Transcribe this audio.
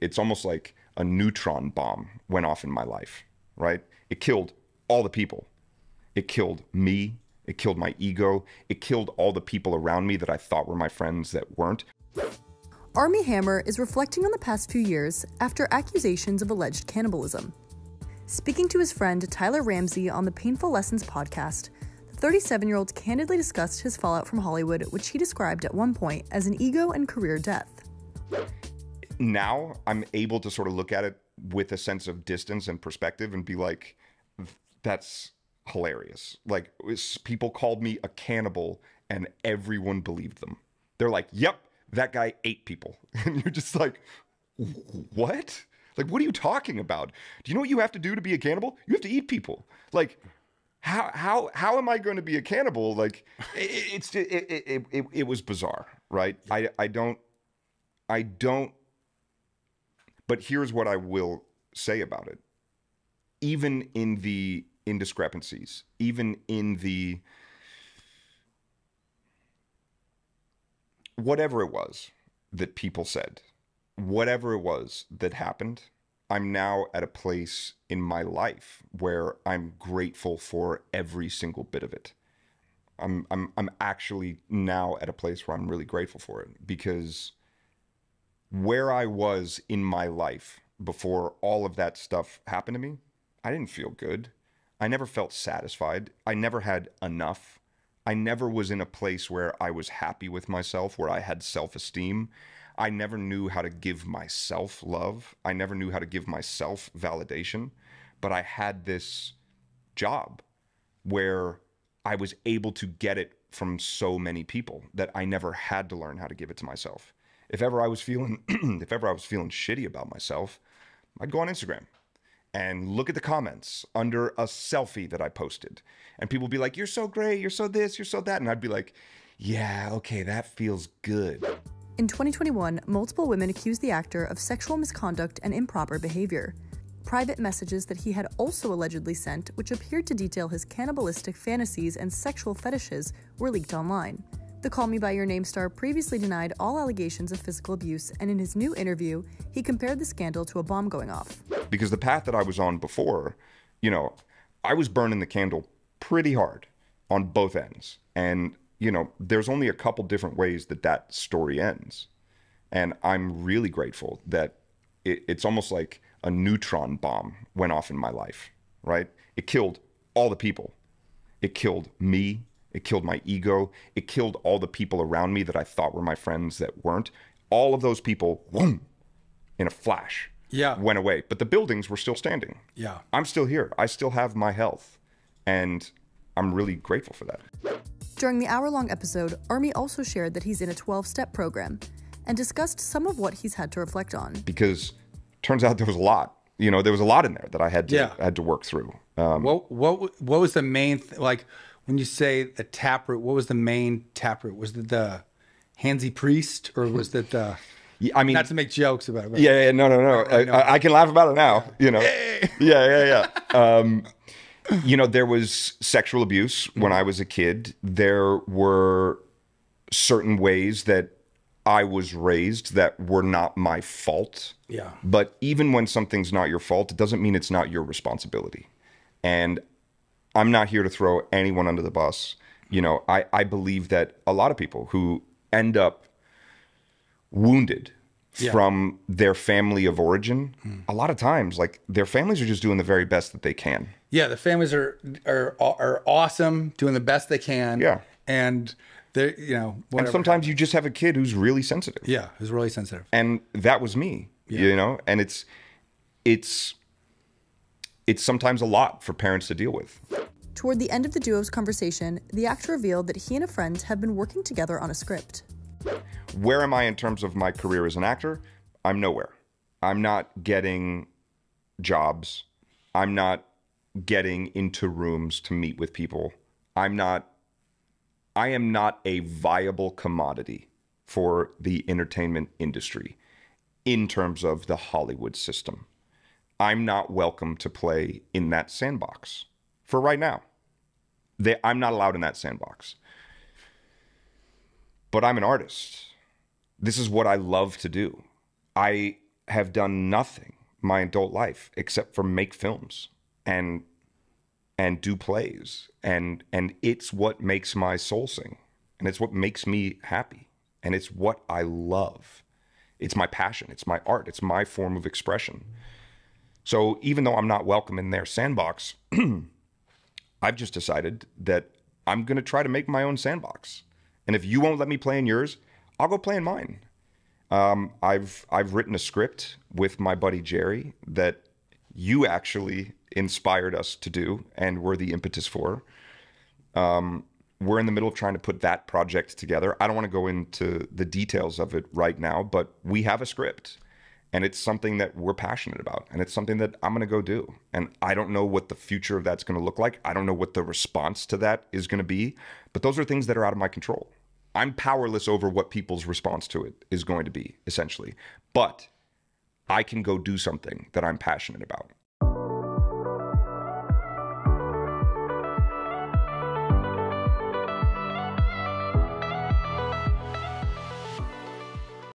It's almost like a neutron bomb went off in my life, right? It killed all the people. It killed me. It killed my ego. It killed all the people around me that I thought were my friends that weren't. Armie Hammer is reflecting on the past few years after accusations of alleged cannibalism. Speaking to his friend Tyler Ramsey on the Painful Lessons podcast, the 37-year-old candidly discussed his fallout from Hollywood, which he described at one point as an ego and career death. Now I'm able to sort of look at it with a sense of distance and perspective and be like, that's hilarious. Like, people called me a cannibal and everyone believed them. They're like, yep, that guy ate people. And you're just like, what? Like, what are you talking about? Do you know what you have to do to be a cannibal? You have to eat people. Like, how am I going to be a cannibal? Like, it was bizarre, right? I don't. But here's what I will say about it. Even in the indiscrepancies, even in the whatever it was that people said, whatever it was that happened, I'm now at a place in my life where I'm grateful for every single bit of it. I'm actually now at a place where I'm really grateful for it, because where I was in my life before all of that stuff happened to me, I didn't feel good. I never felt satisfied. I never had enough. I never was in a place where I was happy with myself, where I had self-esteem. I never knew how to give myself love. I never knew how to give myself validation. But I had this job where I was able to get it from so many people that I never had to learn how to give it to myself. If ever I was feeling shitty about myself, I'd go on Instagram and look at the comments under a selfie that I posted. And people would be like, you're so great, you're so this, you're so that. And I'd be like, yeah, okay, that feels good. In 2021, multiple women accused the actor of sexual misconduct and improper behavior. Private messages that he had also allegedly sent, which appeared to detail his cannibalistic fantasies and sexual fetishes, were leaked online. The Call Me By Your Name star previously denied all allegations of physical abuse, and in his new interview, he compared the scandal to a bomb going off. Because the path that I was on before, I was burning the candle pretty hard on both ends. And, there's only a couple different ways that story ends. And I'm really grateful that it's almost like a neutron bomb went off in my life, right? It killed all the people. It killed me. It killed my ego. It killed all the people around me that I thought were my friends that weren't. All of those people, whoom, in a flash, went away. But the buildings were still standing. Yeah. I'm still here. I still have my health. And I'm really grateful for that. During the hour-long episode, Armie also shared that he's in a 12-step program and discussed some of what he's had to reflect on. Because turns out there was a lot. There was a lot in there that I had to work through. What was the main when you say the taproot, what was the main taproot? Was it the handsy priest, or was it the? Yeah, I mean, not to make jokes about it. But No. I can laugh about it now. Hey. Yeah. There was sexual abuse when I was a kid. There were certain ways that I was raised that were not my fault. Yeah. But even when something's not your fault, it doesn't mean it's not your responsibility. And I'm not here to throw anyone under the bus. I believe that a lot of people who end up wounded from their family of origin, a lot of times, their families are just doing the very best that they can. Yeah, the families are awesome, doing the best they can. Yeah. And they're, and sometimes you just have a kid who's really sensitive. Yeah, who's really sensitive. And that was me, and it's sometimes a lot for parents to deal with. Toward the end of the duo's conversation, the actor revealed that he and a friend have been working together on a script. Where am I in terms of my career as an actor? I'm nowhere. I'm not getting jobs. I'm not getting into rooms to meet with people. I am not a viable commodity for the entertainment industry in terms of the Hollywood system. I'm not welcome to play in that sandbox for right now. I'm not allowed in that sandbox. But I'm an artist. This is what I love to do. I have done nothing my adult life except for make films and do plays, and it's what makes my soul sing, and it's what makes me happy, and it's what I love. It's my passion, it's my art, it's my form of expression. So even though I'm not welcome in their sandbox, I've just decided that I'm going to try to make my own sandbox. And if you won't let me play in yours, I'll go play in mine. I've written a script with my buddy Jerry that you actually inspired us to do and were the impetus for. We're in the middle of trying to put that project together. I don't want to go into the details of it right now, but we have a script, and it's something that we're passionate about, and it's something that I'm going to go do. And I don't know what the future of that's going to look like. I don't know what the response to that is going to be, but those are things that are out of my control. I'm powerless over what people's response to it is going to be, essentially. But I can go do something that I'm passionate about.